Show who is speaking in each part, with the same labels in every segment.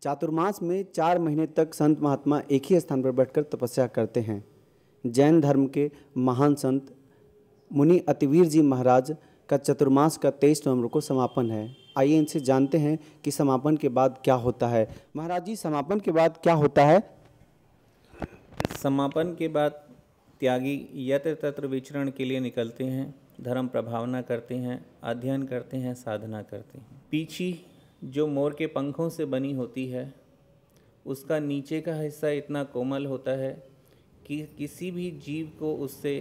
Speaker 1: चातुर्मास में 4 महीने तक संत महात्मा एक ही स्थान पर बैठकर तपस्या करते हैं। जैन धर्म के महान संत मुनि अतिवीर जी महाराज का चतुर्मास का 23 नवंबर को समापन है। आइए इनसे जानते हैं कि समापन के बाद क्या होता है। महाराज जी, समापन के बाद क्या होता है?
Speaker 2: समापन के बाद त्यागी यत्र तत्र विचरण के लिए निकलते हैं, धर्म प्रभावना करते हैं, अध्ययन करते हैं, साधना करते हैं। पीछी जो मोर के पंखों से बनी होती है, उसका नीचे का हिस्सा इतना कोमल होता है कि किसी भी जीव को उससे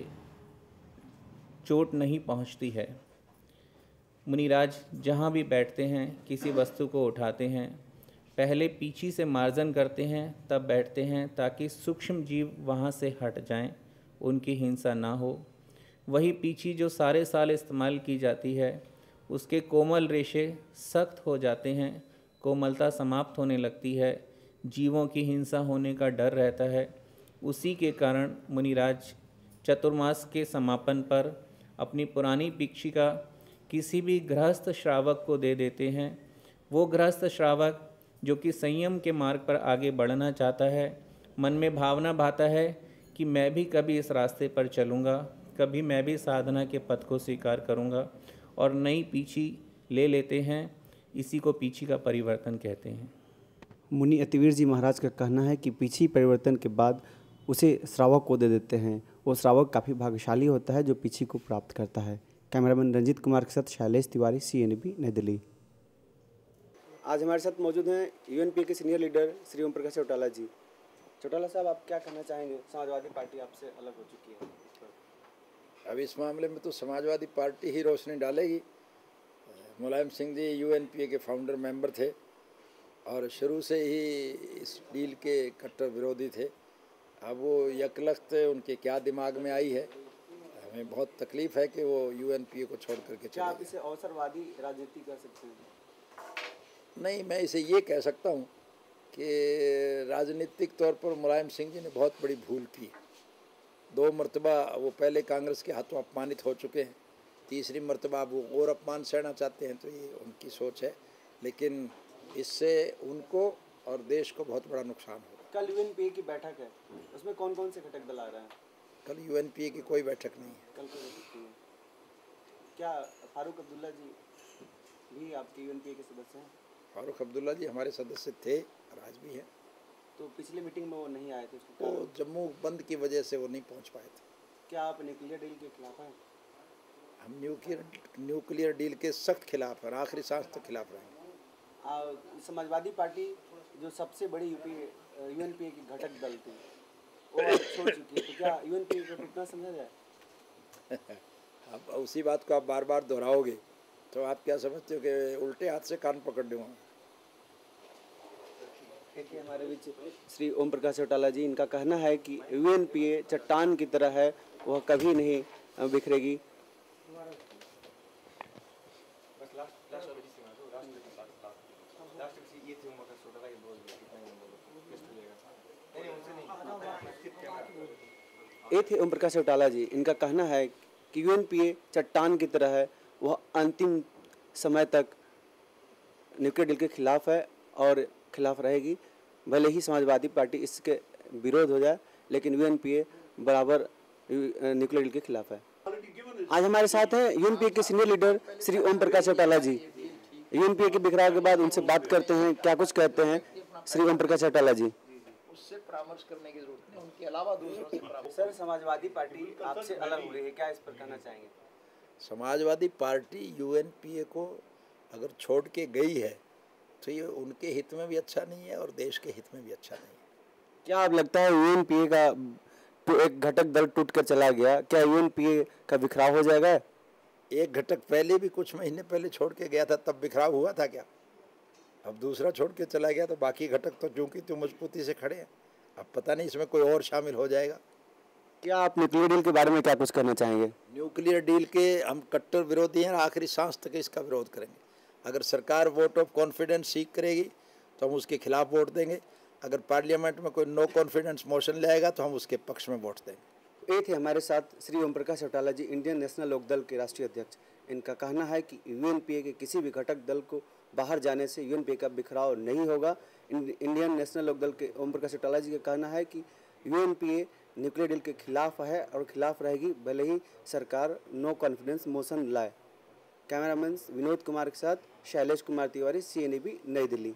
Speaker 2: चोट नहीं पहुंचती है। मुनिराज जहाँ भी बैठते हैं, किसी वस्तु को उठाते हैं, पहले पीछी से मार्जन करते हैं, तब बैठते हैं, ताकि सूक्ष्म जीव वहाँ से हट जाएं, उनकी हिंसा ना हो। वही पीछी जो सारे साल इस्तेमाल की जाती है, उसके कोमल रेशे सख्त हो जाते हैं, कोमलता समाप्त होने लगती है, जीवों की हिंसा होने का डर रहता है। उसी के कारण मुनिराज चतुर्मास के समापन पर अपनी पुरानी पीछिका किसी भी गृहस्थ श्रावक को दे देते हैं। वो गृहस्थ श्रावक जो कि संयम के मार्ग पर आगे बढ़ना चाहता है, मन में भावना भाता है कि मैं भी कभी इस रास्ते पर चलूँगा, कभी मैं भी साधना के पथ को स्वीकार करूँगा, और नई पीछी ले लेते हैं। इसी को पीछी का परिवर्तन कहते हैं।
Speaker 1: मुनि अतिवीर जी महाराज का कहना है कि पीछी परिवर्तन के बाद उसे श्रावक को दे देते हैं। वो श्रावक काफ़ी भाग्यशाली होता है जो पीछी को प्राप्त करता है। कैमरामैन रंजीत कुमार के साथ शैलेश तिवारी, CNB नई दिल्ली। आज हमारे साथ मौजूद हैं UNPA के सीनियर लीडर श्री ओम प्रकाश चौटाला जी। चौटाला साहब, आप क्या कहना चाहेंगे? समाजवादी पार्टी आपसे अलग हो चुकी है।
Speaker 3: अब इस मामले में तो समाजवादी पार्टी ही रोशनी डालेगी। मुलायम सिंह जी UNPA के फाउंडर मेंबर थे और शुरू से ही इस डील के कट्टर विरोधी थे। अब वो यकलख्त उनके क्या दिमाग में आई है, हमें बहुत तकलीफ है कि वो UNPA को छोड़ करके चले।
Speaker 1: क्या आप इसे अवसरवादी राजनीति कर सकते हैं?
Speaker 3: नहीं, मैं इसे ये कह सकता हूँ कि राजनीतिक तौर पर मुलायम सिंह जी ने बहुत बड़ी भूल की। 2 मरतबा वो पहले कांग्रेस के हाथों अपमानित हो चुके हैं, तीसरी मरतबा वो और अपमान सहना चाहते हैं, तो ये उनकी सोच है। लेकिन इससे उनको और देश को बहुत बड़ा नुकसान होगा।
Speaker 1: कल UNPA की बैठक है, उसमें कौन कौन से घटक दल आ रहे हैं?
Speaker 3: कल UNPA की कोई बैठक नहीं है।
Speaker 1: कल कोई बैठक नहीं है। क्या फारूक अब्दुल्ला जी भी आपके UNPA के सदस्य हैं?
Speaker 3: फारूक अब्दुल्ला जी हमारे सदस्य थे और आज भी हैं।
Speaker 1: तो पिछले मीटिंग में वो नहीं आए थे, उसको
Speaker 3: वो जम्मू बंद की वजह से वो नहीं पहुंच पाए थे।
Speaker 1: क्या आप न्यूक्लियर डील के खिलाफ हैं?
Speaker 3: हम न्यूक्लियर डील के सख्त खिलाफ हैं, आखिरी सांस तक खिलाफ रहेंगे।
Speaker 1: समाजवादी पार्टी जो सबसे बड़ी UNPA की घटक दल थी, वो अब छोड़ चुकी है, तो क्या UNPA को कितना समझा जाए?
Speaker 3: अब उसी बात को आप बार बार दोहराओगे तो आप क्या समझते हो कि उल्टे हाथ से कान पकड़ लूँगा?
Speaker 1: देखिए, हमारे बीच श्री ओम प्रकाश चौटाला जी, इनका कहना है कि UNPA चट्टान की तरह है, वह कभी नहीं बिखरेगी। ये थे ओम प्रकाश चौटाला जी। इनका कहना है कि UNPA चट्टान की तरह है, वह अंतिम समय तक न्यूक्लियर डील के खिलाफ है और खिलाफ रहेगी। भले ही समाजवादी पार्टी इसके विरोध हो जाए, लेकिन UNPA बराबर न्यूक्लियर डील के खिलाफ है। आज हमारे साथ हैं UNPA के सीनियर लीडर श्री ओम प्रकाश चौटाला जी। UNPA के बिखराव के बाद उनसे बात करते हैं, क्या कुछ कहते हैं श्री ओम प्रकाश चौटाला जी।
Speaker 3: उससे परामर्श करने की जरूरत नहीं, उनके अलावा दूसरों से परामर्श।
Speaker 1: सर, समाजवादी पार्टी आपसे अलग हो रही है, क्या इस पर कहना चाहेंगे?
Speaker 3: समाजवादी पार्टी UNPA को अगर छोड़ के गई है तो ये उनके हित में भी अच्छा नहीं है और देश के हित में भी अच्छा नहीं है।
Speaker 1: क्या आप लगता है UNPA का तो एक घटक दल टूट कर चला गया, क्या UNPA का बिखराव हो जाएगा?
Speaker 3: एक घटक पहले भी कुछ महीने पहले छोड़ के गया था, तब बिखराव हुआ था क्या? अब दूसरा छोड़ के चला गया तो बाकी घटक तो जो कि मजबूती से खड़े हैं। अब पता नहीं इसमें कोई और शामिल हो जाएगा।
Speaker 1: क्या आप न्यूक्लियर डील के बारे में क्या कुछ करना चाहेंगे?
Speaker 3: न्यूक्लियर डील के हम कट्टर विरोधी हैं, आखिरी सांस तक इसका विरोध करेंगे। अगर सरकार वोट ऑफ कॉन्फिडेंस सीख करेगी तो हम उसके खिलाफ वोट देंगे। अगर पार्लियामेंट में कोई नो कॉन्फिडेंस मोशन लाएगा तो हम उसके पक्ष में वोट देंगे।
Speaker 1: ये थे हमारे साथ श्री ओम प्रकाश चौटाला जी, इंडियन नेशनल लोकदल के राष्ट्रीय अध्यक्ष। इनका कहना है कि UNPA के किसी भी घटक दल को बाहर जाने से यूएनपीए का बिखराव नहीं होगा। इंडियन नेशनल लोकदल के ओम प्रकाश चौटाला जी का कहना है कि यूएनपीए न्यूक्लियर डील के खिलाफ है और खिलाफ रहेगी भले ही सरकार नो कॉन्फिडेंस मोशन लाए। कैमरामैन विनोद कुमार के साथ शैलेश कुमार तिवारी, CNBC नई दिल्ली।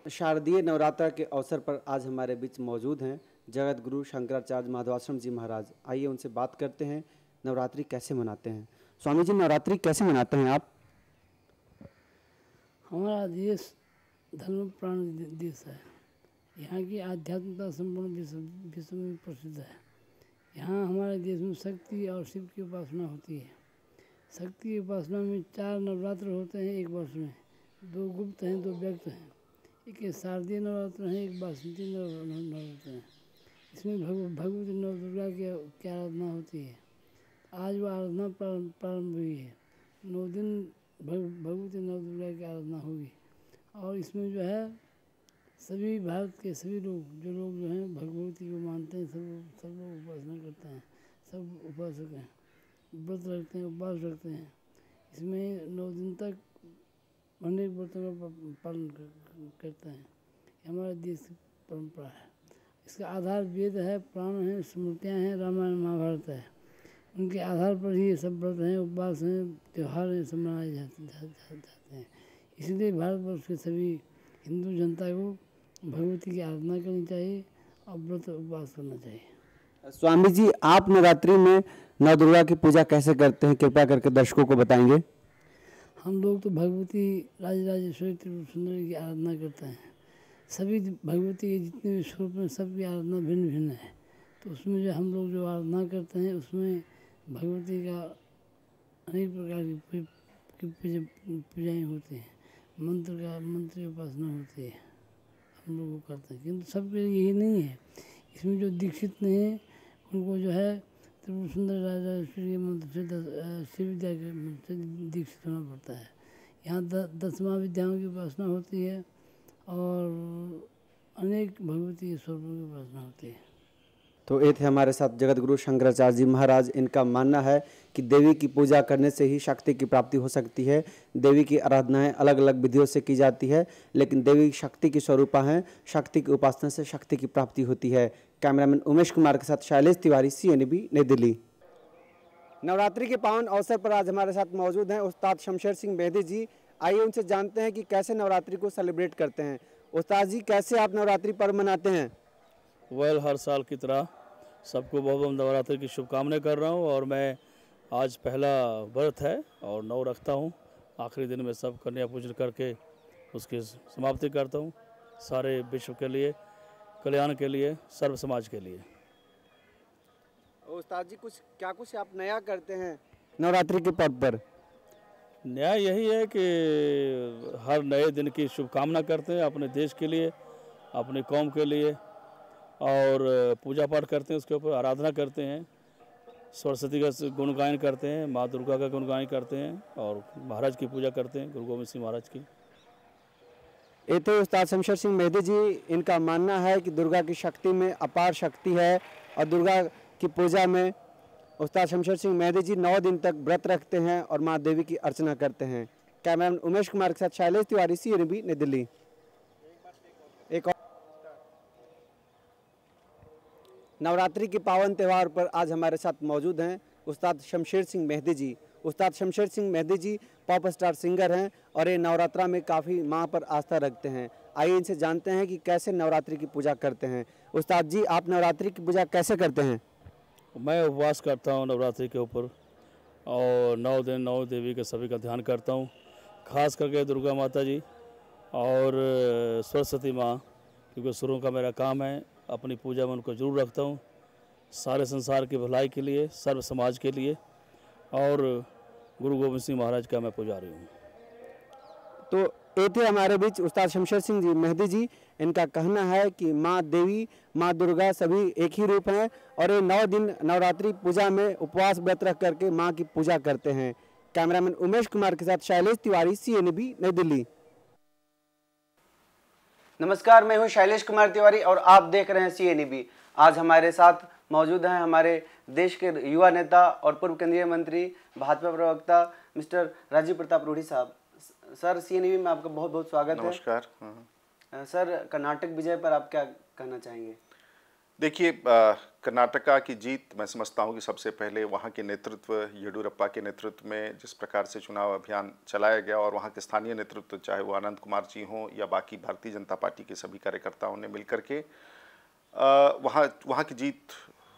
Speaker 1: शारदीय नवरात्र के अवसर पर आज हमारे बीच मौजूद हैं जगत गुरु शंकराचार्य माधवाश्रम जी महाराज। आइए उनसे बात करते हैं, नवरात्रि कैसे मनाते हैं। स्वामी जी, नवरात्रि कैसे मनाते हैं आप?
Speaker 4: हमारा देश धर्म प्राण देश है। यहाँ की आध्यात्मिकता संपूर्ण विश्व में प्रसिद्ध है। यहाँ हमारे देश में शक्ति और शिव की उपासना होती है। शक्ति की उपासना में 4 नवरात्र होते हैं एक वर्ष में, 2 गुप्त हैं, 2 व्यक्त हैं। एक शारदीय नवरात्र हैं, एक बासंती नवरात्र हैं। इसमें भगवती नव दुर्गा की आराधना होती है। आज वो आराधना प्रारंभ हुई है। 9 दिन भगवती नव दुर्गा की आराधना होगी। और इसमें जो है सभी भारत के सभी लोग जो हैं भगवती को मानते हैं, सब लोग उपासना करते हैं, सब उपासक हैं, व्रत रखते हैं, उपवास रखते हैं। इसमें 9 दिन तक अनेक व्रतों का पालन करते हैं। हमारे देश की परंपरा है। इसका आधार वेद है, पुराण हैं, स्मृतियाँ हैं, रामायण महाभारत है। उनके आधार पर ही ये सब व्रत हैं, उपवास हैं, त्यौहार हैं, सब मनाए जाते हैं। इसलिए भारतवर्ष के सभी हिंदू जनता को भगवती की आराधना करनी चाहिए और व्रत उपवास करना चाहिए।
Speaker 1: स्वामी जी, आप नवरात्रि में नव दुर्गा की पूजा कैसे करते हैं, कृपया करके दर्शकों को बताएंगे।
Speaker 4: हम लोग तो भगवती राजराजेश्वरी त्रिपुर सुंदरी की आराधना करते हैं। सभी भगवती के जितने भी स्वरूप हैं सबकी आराधना भिन्न भिन्न है। तो उसमें जो हम लोग जो आराधना करते हैं उसमें भगवती का अनेक प्रकार की पूजाएँ होती हैं। मंत्र की उपासना होती है, हम लोग वो करते हैं। किंतु सबके लिए यही नहीं है। इसमें जो दीक्षित नहीं है उनको जो है त्रिपुर सुंदर राजराजेश्वरी मंत्र से शिव विद्या के मंत्र से दीक्षित होना पड़ता है। यहाँ 10 महाविद्याओं की उपासना होती है और अनेक भगवती के स्वरूपों की उपासना होती है।
Speaker 1: तो ये थे हमारे साथ जगत गुरु शंकराचार्य जी महाराज। इनका मानना है कि देवी की पूजा करने से ही शक्ति की प्राप्ति हो सकती है। देवी की आराधनाएं अलग अलग विधियों से की जाती है, लेकिन देवी शक्ति की स्वरूपा हैं। शक्ति की उपासना से शक्ति की प्राप्ति होती है। कैमरामैन उमेश कुमार के साथ शैलेश तिवारी, CNBC नई दिल्ली। नवरात्रि के पावन अवसर पर आज हमारे साथ मौजूद हैं उस्ताद शमशेर सिंह मेहदी जी। आइए उनसे जानते हैं कि कैसे नवरात्रि को सेलिब्रेट करते हैं। उस्ताद जी, कैसे आप नवरात्रि पर्व मनाते हैं?
Speaker 5: हर साल की तरह सबको बहुत बहुत नवरात्रि की शुभकामनाएं कर रहा हूं। और मैं आज पहला व्रत है और 9 रखता हूं। आखिरी दिन में सब कन्या पूजन करके उसकी समाप्ति करता हूं। सारे विश्व के लिए, कल्याण के लिए, सर्व समाज के लिए।
Speaker 1: उस्ताद जी, कुछ आप नया करते हैं नवरात्रि के पर्व पर?
Speaker 5: नया यही है कि हर नए दिन की शुभकामना करते हैं अपने देश के लिए, अपनी कौम के लिए, और पूजा पाठ करते हैं, उसके ऊपर आराधना करते हैं, सरस्वती का गुणगायन करते हैं, माँ दुर्गा का गुणगायन करते हैं और महाराज की पूजा करते हैं, गुरु गोविंद सिंह महाराज की।
Speaker 1: ये थे उस्ताद शमशेर सिंह मेहदी जी। इनका मानना है कि दुर्गा की शक्ति में अपार शक्ति है और दुर्गा की पूजा में उस्ताद शमशेर सिंह मेहदी जी 9 दिन तक व्रत रखते हैं और माँ देवी की अर्चना करते हैं। कैमरामैन उमेश कुमार के साथ शैलेश तिवारी, CNBC नई दिल्ली। एक और नवरात्रि के पावन त्यौहार पर आज हमारे साथ मौजूद हैं उस्ताद शमशेर सिंह मेहदी जी। उस्ताद शमशेर सिंह मेहदी जी पॉप स्टार सिंगर हैं और ये नवरात्रा में काफ़ी माँ पर आस्था रखते हैं। आइए इनसे जानते हैं कि कैसे नवरात्रि की पूजा करते हैं। उस्ताद जी, आप नवरात्रि की पूजा कैसे करते हैं?
Speaker 5: मैं उपवास करता हूँ नवरात्रि के ऊपर और 9 दिन 9 देवी के सभी का ध्यान करता हूँ। खास करके दुर्गा माता जी और सरस्वती माँ, क्योंकि शुरू का मेरा काम है, अपनी पूजा में उनको जरूर रखता हूँ। सारे संसार की भलाई के लिए, सर्व समाज के लिए, और गुरु गोविंद सिंह महाराज का मैं पुजारी हूँ।
Speaker 1: तो ये थे हमारे बीच उस्ताद शमशेर सिंह जी मेहदी जी। इनका कहना है कि माँ देवी, माँ दुर्गा सभी एक ही रूप हैं और ये 9 दिन नवरात्रि पूजा में उपवास व्रत रख करके माँ की पूजा करते हैं। कैमरामैन उमेश कुमार के साथ शैलेश तिवारी, CNBC नई दिल्ली। नमस्कार, मैं हूं शैलेश कुमार तिवारी और आप देख रहे हैं CNBC। आज हमारे साथ मौजूद हैं हमारे देश के युवा नेता और पूर्व केंद्रीय मंत्री, भाजपा प्रवक्ता मिस्टर राजीव प्रताप रूढ़ी साहब। सर CNV में आपका बहुत बहुत स्वागत है।
Speaker 6: नमस्कार।
Speaker 1: सर, कर्नाटक विजय पर आप क्या कहना चाहेंगे?
Speaker 6: देखिए, कर्नाटका की जीत मैं समझता हूँ कि सबसे पहले वहाँ के नेतृत्व, येडियुरप्पा के नेतृत्व में जिस प्रकार से चुनाव अभियान चलाया गया और वहाँ के स्थानीय नेतृत्व, चाहे वो अनंत कुमार जी हों या बाकी भारतीय जनता पार्टी के सभी कार्यकर्ताओं ने मिलकर के वहाँ की जीत,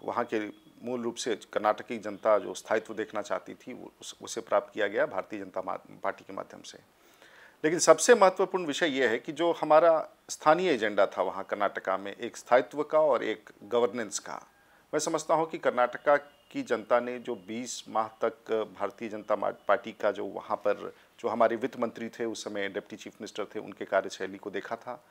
Speaker 6: वहाँ के मूल रूप से कर्नाटक की जनता जो स्थायित्व देखना चाहती थी उसे प्राप्त किया गया भारतीय जनता पार्टी के माध्यम से। लेकिन सबसे महत्वपूर्ण विषय यह है कि जो हमारा स्थानीय एजेंडा था वहाँ कर्नाटका में, एक स्थायित्व का और एक गवर्नेंस का, मैं समझता हूँ कि कर्नाटका की जनता ने जो 20 माह तक भारतीय जनता पार्टी का जो वहाँ पर जो हमारे वित्त मंत्री थे, उस समय डिप्टी चीफ मिनिस्टर थे, उनके कार्यशैली को देखा था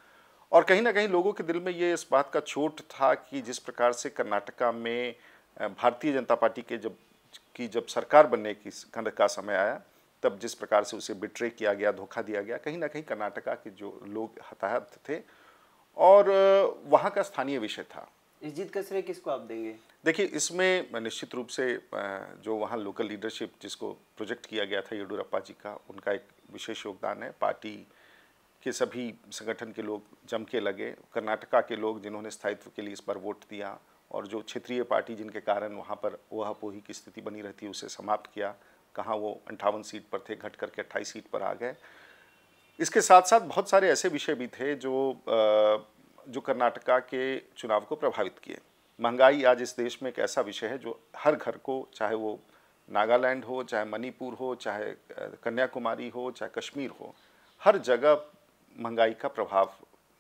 Speaker 6: और कहीं ना कहीं लोगों के दिल में ये इस बात का चोट था कि जिस प्रकार से कर्नाटका में भारतीय जनता पार्टी के जब सरकार बनने का समय आया, तब जिस प्रकार से उसे बिट्रे किया गया, धोखा दिया गया, कहीं ना कहीं कर्नाटका के जो लोग हताहत थे और वहाँ का स्थानीय विषय था।
Speaker 1: इस जीत का श्रेय किसको आप देंगे?
Speaker 6: देखिए, इसमें निश्चित रूप से जो वहाँ लोकल लीडरशिप जिसको प्रोजेक्ट किया गया था येडियुरप्पा जी का, उनका एक विशेष योगदान है। पार्टी के सभी संगठन के लोग जम के लगे, कर्नाटका के लोग जिन्होंने स्थायित्व के लिए इस बार वोट दिया और जो क्षेत्रीय पार्टी जिनके कारण वहाँ पर ओहापोही की स्थिति बनी रहती है उसे समाप्त किया। कहाँ वो 58 सीट पर थे, घट करके 28 सीट पर आ गए। इसके साथ साथ बहुत सारे ऐसे विषय भी थे जो कर्नाटका के चुनाव को प्रभावित किए। महंगाई आज इस देश में एक ऐसा विषय है जो हर घर को, चाहे वो नागालैंड हो, चाहे मणिपुर हो, चाहे कन्याकुमारी हो, चाहे कश्मीर हो, हर जगह महंगाई का प्रभाव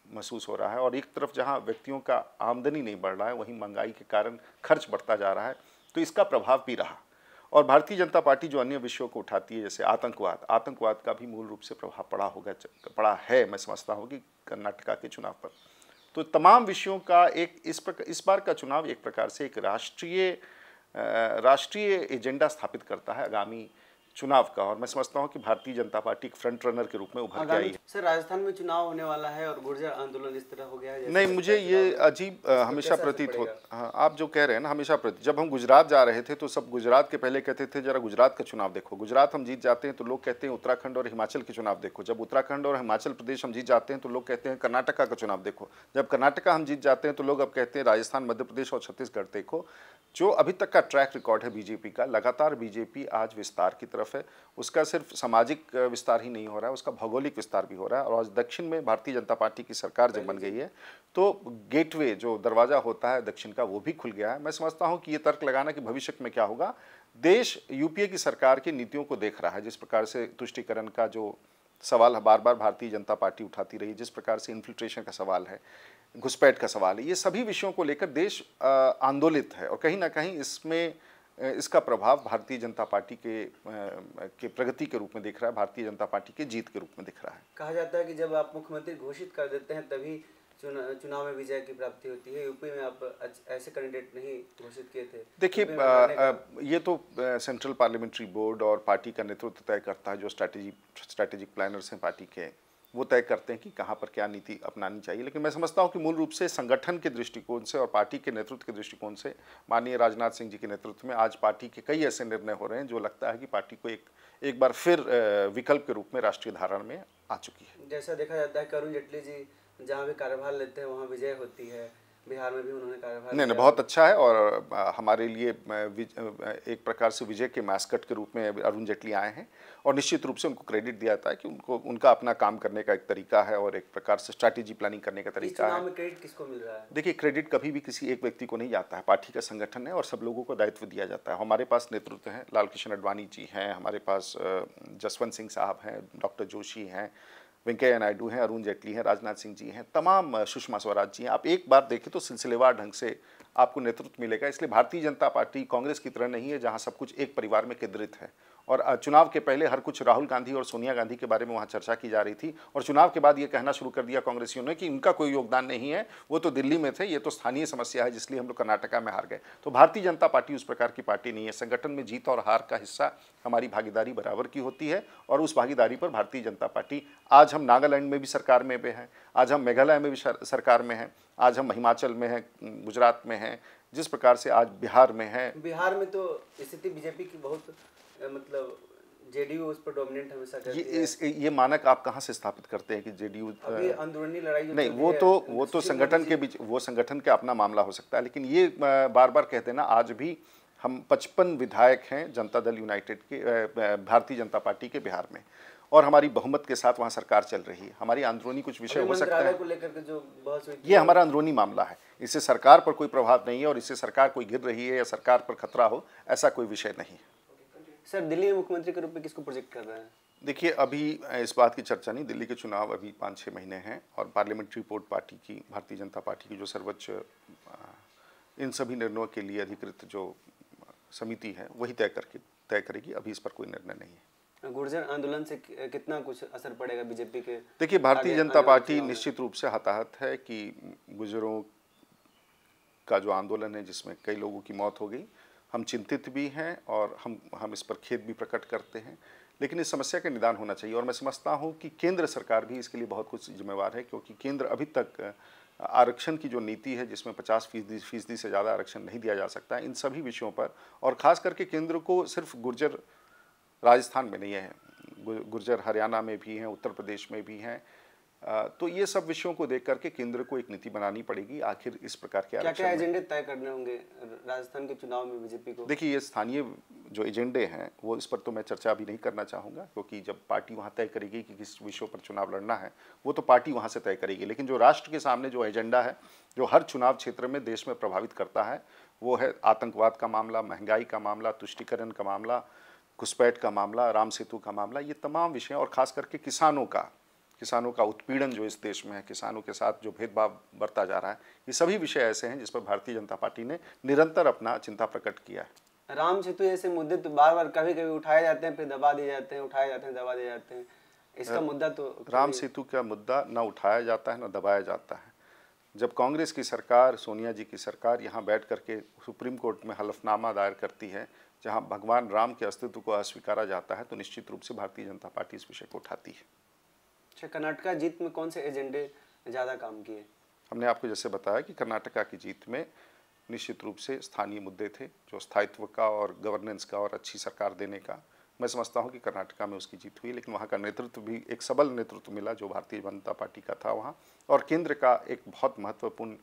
Speaker 6: महसूस हो रहा है। और एक तरफ जहाँ व्यक्तियों का आमदनी नहीं बढ़ रहा है, वहीं महंगाई के कारण खर्च बढ़ता जा रहा है, तो इसका प्रभाव भी रहा। और भारतीय जनता पार्टी जो अन्य विषयों को उठाती है, जैसे आतंकवाद का भी मूल रूप से प्रभाव पड़ा है, मैं समझता हूँ कि कर्नाटका के चुनाव पर। तो तमाम विषयों का इस बार का चुनाव एक प्रकार से एक राष्ट्रीय एजेंडा स्थापित करता है आगामी चुनाव का, और मैं समझता हूं कि भारतीय जनता पार्टी एक फ्रंट रनर के रूप में उभर के आई है।
Speaker 1: सर, राजस्थान में चुनाव होने वाला है और गुर्जर आंदोलन इस तरह हो गया है।
Speaker 6: नहीं, मुझे ये अजीब हमेशा प्रतीत होता। हाँ, आप जो कह रहे हैं ना, हमेशा जब हम गुजरात जा रहे थे तो सब गुजरात के पहले कहते थे जरा गुजरात का चुनाव देखो। गुजरात हम जीत जाते हैं तो लोग कहते हैं उत्तराखंड और हिमाचल के चुनाव देखो। जब उत्तराखंड और हिमाचल प्रदेश हम जीत जाते हैं तो लोग कहते हैं कर्नाटका का चुनाव देखो। जब कर्नाटका हम जीत जाते हैं तो लोग अब कहते हैं राजस्थान, मध्य प्रदेश और छत्तीसगढ़ देखो। जो अभी तक का ट्रैक रिकॉर्ड है बीजेपी का, लगातार बीजेपी आज विस्तार की तरफ है। उसका सिर्फ सामाजिक विस्तार ही नहीं हो रहा है, उसका भौगोलिक विस्तार भी हो रहा है। और आज दक्षिण में भारतीय जनता पार्टी की सरकार जब बन गई है तो गेटवे, जो दरवाज़ा होता है दक्षिण का, वो भी खुल गया है। मैं समझता हूँ कि ये तर्क लगाना कि भविष्य में क्या होगा, देश यूपीए की सरकार की नीतियों को देख रहा है। जिस प्रकार से तुष्टीकरण का जो सवाल बार बार भारतीय जनता पार्टी उठाती रही, जिस प्रकार से इन्फिल्ट्रेशन का सवाल है, घुसपैठ का सवाल है, ये सभी विषयों को लेकर देश आंदोलित है। और कहीं ना कहीं इसमें इसका प्रभाव भारतीय जनता पार्टी के प्रगति के रूप में दिख रहा है, भारतीय जनता पार्टी के जीत के रूप में दिख रहा है।
Speaker 1: कहा जाता है कि जब आप मुख्यमंत्री घोषित कर देते हैं तभी चुनाव में विजय की प्राप्ति होती है। यूपी में आप ऐसे कैंडिडेट नहीं घोषित किए थे।
Speaker 6: देखिए, ये तो सेंट्रल पार्लियामेंट्री बोर्ड और पार्टी का नेतृत्व तय करता है। जो स्ट्रैटेजिक प्लानर्स हैं पार्टी के, वो तय करते हैं कि कहाँ पर क्या नीति अपनानी चाहिए। लेकिन मैं समझता हूँ कि मूल रूप से संगठन के दृष्टिकोण से और पार्टी के नेतृत्व के दृष्टिकोण से माननीय राजनाथ सिंह जी के नेतृत्व में आज पार्टी के कई ऐसे निर्णय हो रहे हैं जो लगता है कि पार्टी को एक बार फिर विकल्प के रूप में राष्ट्रीय धारण में आ चुकी है।
Speaker 1: जैसा देखा जाता है कि अरुण जेटली जी जहाँ भी कार्यभार लेते हैं वहाँ विजय होती है। बिहार में भी उन्होंने कार्यभार
Speaker 6: नहीं, बहुत अच्छा है। और हमारे लिए एक प्रकार से विजय के मैस्कट के रूप में अरुण जेटली आए हैं और निश्चित रूप से उनको क्रेडिट दिया जाता है कि उनका अपना काम करने का एक तरीका है और एक प्रकार से स्ट्रैटेजी प्लानिंग करने का तरीका है।
Speaker 1: में क्रेडिट किसको मिल रहा है?
Speaker 6: देखिए, क्रेडिट कभी भी किसी एक व्यक्ति को नहीं जाता है। पार्टी का संगठन है और सब लोगों को दायित्व दिया जाता है। हमारे पास नेतृत्व हैं, लाल कृष्ण आडवाणी जी हैं, हमारे पास जसवंत सिंह साहब हैं, डॉक्टर जोशी हैं, वेंकैया नायडू हैं, अरुण जेटली हैं, राजनाथ सिंह जी हैं, तमाम सुषमा स्वराज जी हैं। आप एक बार देखें तो सिलसिलेवार ढंग से आपको नेतृत्व मिलेगा। इसलिए भारतीय जनता पार्टी कांग्रेस की तरह नहीं है जहां सब कुछ एक परिवार में केंद्रित है। और चुनाव के पहले हर कुछ राहुल गांधी और सोनिया गांधी के बारे में वहाँ चर्चा की जा रही थी और चुनाव के बाद ये कहना शुरू कर दिया कांग्रेसियों ने कि उनका कोई योगदान नहीं है, वो तो दिल्ली में थे, ये तो स्थानीय समस्या है जिसलिए हम लोग कर्नाटका में हार गए। तो भारतीय जनता पार्टी उस प्रकार की पार्टी नहीं है। संगठन में जीत और हार का हिस्सा हमारी भागीदारी बराबर की होती है और उस भागीदारी पर भारतीय जनता पार्टी, आज हम नागालैंड में भी सरकार में हैं, आज हम मेघालय में भी सरकार में हैं, आज हम हिमाचल में हैं, गुजरात में हैं, जिस प्रकार से आज बिहार में है।
Speaker 1: बिहार में तो स्थिति बीजेपी की बहुत मतलब जेडीयू उस पर डोमिनेट हमेशा करती है।
Speaker 6: ये मानक आप कहाँ से स्थापित करते हैं कि जेडीयू
Speaker 1: अभी अंदरूनी लड़ाई जो
Speaker 6: नहीं,
Speaker 1: चल
Speaker 6: वो
Speaker 1: रही
Speaker 6: तो
Speaker 1: है,
Speaker 6: वो तो
Speaker 1: सुशील
Speaker 6: संगठन
Speaker 1: मोदी
Speaker 6: के
Speaker 1: जी-
Speaker 6: बीच, वो संगठन का अपना मामला हो सकता है, लेकिन ये बार बार कहते हैं ना, आज भी हम 55 विधायक हैं जनता दल यूनाइटेड के, भारतीय जनता पार्टी के बिहार में, और हमारी बहुमत के साथ वहाँ सरकार चल रही है। हमारी अंदरूनी कुछ विषय
Speaker 1: अभी
Speaker 6: हो सकते
Speaker 1: मंत्रालय
Speaker 6: हैं,
Speaker 1: को लेकर के जो बहस हुई थी,
Speaker 6: ये हमारा अंदरूनी मामला है, इससे सरकार पर कोई प्रभाव नहीं है, और इससे सरकार कोई गिर रही है या सरकार पर खतरा हो, ऐसा कोई विषय नहीं है।
Speaker 1: सर दिल्ली में मुख्यमंत्री के रूप में किसको प्रोजेक्ट कर रहे हैं?
Speaker 6: देखिए, अभी इस बात की चर्चा नहीं, दिल्ली के चुनाव अभी 5-6 महीने हैं, और पार्लियामेंट्री बोर्ड पार्टी की, भारतीय जनता पार्टी की जो सर्वोच्च इन सभी निर्णयों के लिए अधिकृत जो समिति है वही तय करेगी। अभी इस पर कोई निर्णय नहीं है।
Speaker 1: गुर्जर आंदोलन से कितना कुछ असर पड़ेगा बीजेपी के?
Speaker 6: देखिए, भारतीय
Speaker 1: आगे
Speaker 6: जनता
Speaker 1: आने वाले
Speaker 6: पार्टी
Speaker 1: चुनाव में?
Speaker 6: निश्चित रूप से हताहत है कि गुर्जरों का जो आंदोलन है जिसमें कई लोगों की मौत हो गई, हम चिंतित भी हैं और हम इस पर खेद भी प्रकट करते हैं, लेकिन इस समस्या का निदान होना चाहिए। और मैं समझता हूं कि केंद्र सरकार भी इसके लिए बहुत कुछ जिम्मेवार है, क्योंकि केंद्र अभी तक आरक्षण की जो नीति है जिसमें 50% से ज़्यादा आरक्षण नहीं दिया जा सकता है, इन सभी विषयों पर, और ख़ास करके केंद्र को सिर्फ गुर्जर राजस्थान में नहीं है, गुर्जर हरियाणा में भी हैं, उत्तर प्रदेश में भी हैं, तो ये सब विषयों को देख करके केंद्र को एक नीति बनानी पड़ेगी। आखिर इस प्रकार के
Speaker 1: क्या क्या
Speaker 6: आरक्षण में
Speaker 1: एजेंडे तय करने होंगे राजस्थान के चुनाव में बीजेपी को?
Speaker 6: देखिए, ये स्थानीय जो एजेंडे हैं वो, इस पर तो मैं चर्चा अभी नहीं करना चाहूँगा, क्योंकि जब पार्टी वहाँ तय करेगी कि किस विषयों पर चुनाव लड़ना है, वो तो पार्टी वहाँ से तय करेगी। लेकिन जो राष्ट्र के सामने जो एजेंडा है, जो हर चुनाव क्षेत्र में देश में प्रभावित करता है, वो है आतंकवाद का मामला, महंगाई का मामला, तुष्टीकरण का मामला, घुसपैठ का मामला, राम सेतु का मामला, ये तमाम विषय, और ख़ास करके किसानों का उत्पीड़न जो इस देश में है, किसानों के साथ जो भेदभाव बरता जा रहा है, ये सभी विषय ऐसे हैं जिस पर भारतीय जनता पार्टी ने निरंतर अपना चिंता प्रकट किया है।
Speaker 1: राम सेतु ऐसे मुद्दे तो बार बार कभी कभी उठाए जाते हैं, फिर दबा दिए जाते हैं, उठाए जाते हैं, दबा दिए जाते हैं। इसका मुद्दा तो
Speaker 6: राम सेतु का मुद्दा न उठाया जाता है न दबाया जाता है। जब कांग्रेस की सरकार, सोनिया जी की सरकार यहाँ बैठ करके सुप्रीम कोर्ट में हलफनामा दायर करती है जहाँ भगवान राम के अस्तित्व को अस्वीकारा जाता है, तो निश्चित रूप से भारतीय जनता पार्टी इस विषय को उठाती है।
Speaker 1: अच्छा, कर्नाटका जीत में कौन से एजेंडे ज़्यादा काम किए?
Speaker 6: हमने आपको जैसे बताया कि कर्नाटका की जीत में निश्चित रूप से स्थानीय मुद्दे थे, जो स्थायित्व का और गवर्नेंस का और अच्छी सरकार देने का। मैं समझता हूं कि कर्नाटका में उसकी जीत हुई, लेकिन वहां का नेतृत्व भी एक सबल नेतृत्व मिला जो भारतीय जनता पार्टी का था वहां, और केंद्र का एक बहुत महत्वपूर्ण